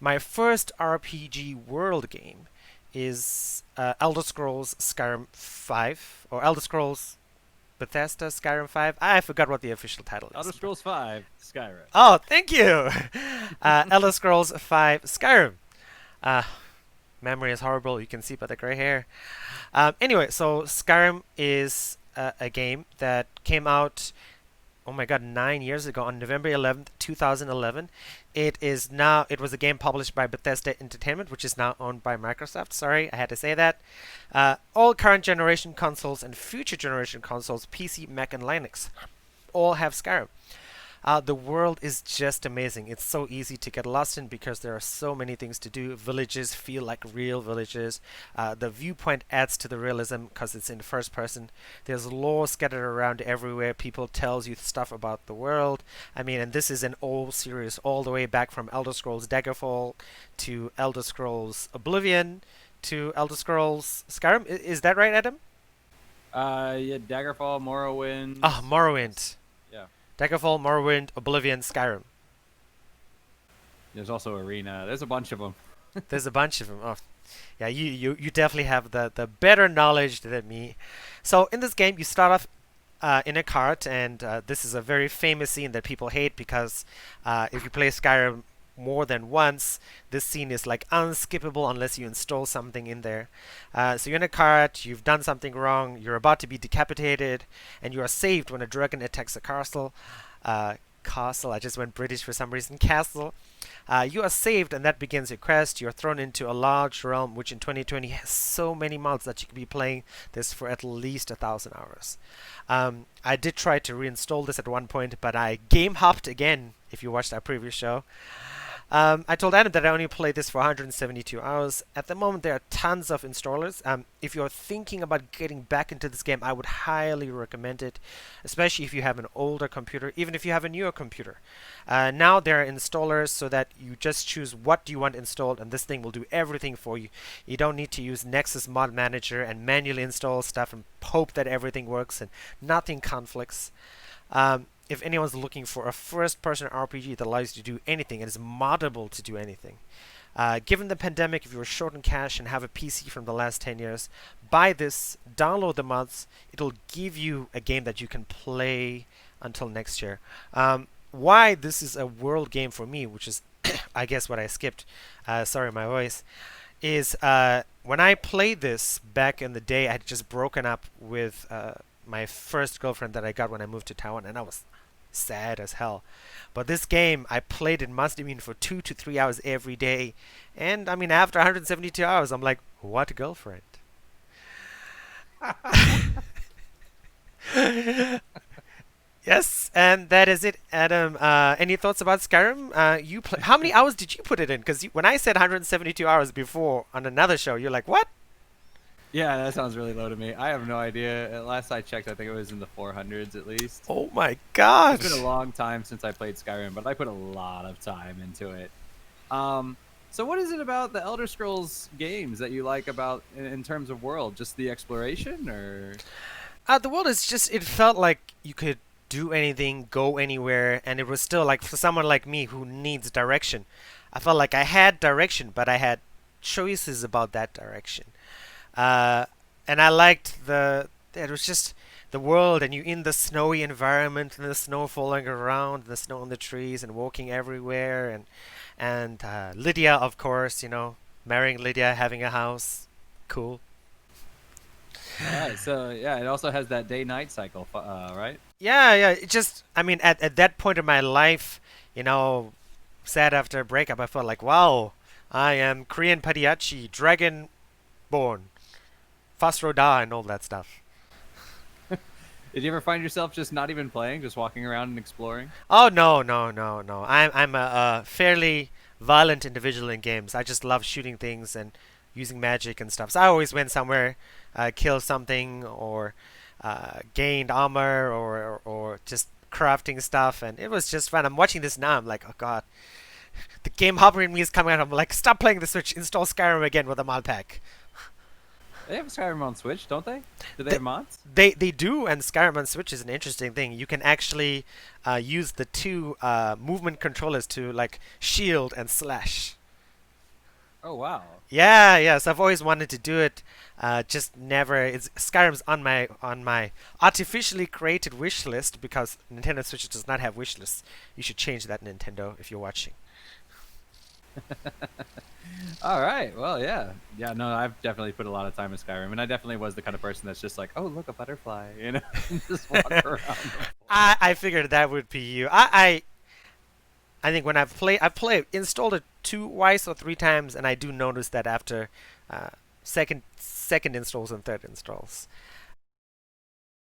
my first RPG world game is Elder Scrolls Skyrim 5 or Elder Scrolls Bethesda Skyrim 5. I forgot what the official title Elder is. Scrolls 5, Skyrim. Oh, thank you. Elder Scrolls 5 Skyrim. Uh, Memory is horrible. You can see by the gray hair. Anyway, so Skyrim is a game that came out, oh my god, 9 years ago on November 11th, 2011. It was a game published by Bethesda Entertainment, which is now owned by Microsoft. Sorry, I had to say that. All current generation consoles and future generation consoles, PC, Mac, and Linux, all have Skyrim. The world is just amazing. It's so easy to get lost in because there are so many things to do. Villages feel like real villages. The viewpoint adds to the realism because it's in first person. There's lore scattered around everywhere. People tells you stuff about the world. I mean, and this is an old series all the way back from Elder Scrolls Daggerfall to Elder Scrolls Oblivion to Elder Scrolls Skyrim. Is that right, Adam? Yeah, Daggerfall, Morrowind. Ah, Morrowind. Yeah. Daggerfall, Morrowind, Oblivion, Skyrim. There's also Arena. There's a bunch of them. There's a bunch of them. Oh, yeah, you definitely have the better knowledge than me. So in this game, you start off in a cart, and this is a very famous scene that people hate because if you play Skyrim more than once, this scene is like unskippable unless you install something in there. So you're in a cart, you've done something wrong, you're about to be decapitated, and you are saved when a dragon attacks a castle. Castle, I just went British for some reason. Castle. You are saved, and that begins your quest. You're thrown into a large realm, which in 2020 has so many mods that you could be playing this for at least 1,000 hours. I did try to reinstall this at one point, but I game hopped again. If you watched our previous show, I told Adam that I only played this for 172 hours. At the moment, there are tons of installers. If you're thinking about getting back into this game, I would highly recommend it, especially if you have an older computer, even if you have a newer computer. Now there are installers so that you just choose what do you want installed, and this thing will do everything for you. You don't need to use Nexus Mod Manager and manually install stuff and hope that everything works and nothing conflicts. If anyone's looking for a first-person RPG that allows you to do anything and is moddable to do anything. Given the pandemic, if you're short on cash and have a PC from the last 10 years, buy this, download the mods. It'll give you a game that you can play until next year. Why this is a world game for me, which is, I guess, what I skipped, sorry, my voice, is when I played this back in the day, I had just broken up with my first girlfriend that I got when I moved to Taiwan, and I was sad as hell. But this game, I played it must have been for 2 to 3 hours every day. And I mean, after 172 hours, I'm like, what girlfriend? Yes, and that is it, Adam. Any thoughts about Skyrim? How many hours did you put it in? Because when I said 172 hours before on another show, you're like, what? Yeah, that sounds really low to me. I have no idea. Last I checked, I think it was in the 400s at least. Oh my gosh! It's been a long time since I played Skyrim, but I put a lot of time into it. So what is it about the Elder Scrolls games that you like about in terms of world? Just the exploration, or? The world is just, it felt like you could do anything, go anywhere, and it was still like for someone like me who needs direction. I felt like I had direction, but I had choices about that direction. And I liked it was just the world, and you in the snowy environment, and the snow falling around, and the snow on the trees, and walking everywhere, and Lydia, of course, marrying Lydia, having a house, cool. Alright, so yeah, it also has that day-night cycle, right? Yeah. It just, I mean, at that point in my life, sad after a breakup, I felt like, wow, I am Korean Padiachi, Dragonborn, Fasroda, and all that stuff. Did you ever find yourself just not even playing, just walking around and exploring? Oh no. I'm a fairly violent individual in games. I just love shooting things and using magic and stuff. So I always went somewhere, killed something, or gained armor, or just crafting stuff, and it was just fun. I'm watching this now. I'm like, oh god, the game hopper in me is coming out. I'm like, stop playing the Switch. Install Skyrim again with a mod pack. They have Skyrim on Switch, don't they? Do they They, have mods? they do, and Skyrim on Switch is an interesting thing. You can actually use the two movement controllers to like shield and slash. Oh wow. Yeah, yes, I've always wanted to do it. Just never. It's Skyrim's on my artificially created wish list because Nintendo Switch does not have wish lists. You should change that, Nintendo, if you're watching. All right. Well, yeah. Yeah, no, I've definitely put a lot of time in Skyrim, and I definitely was the kind of person that's just like, "Oh, look, a butterfly," and just walk around the forest. I figured that would be you. I think when I've installed it twice or three times, and I do notice that after second installs and third installs.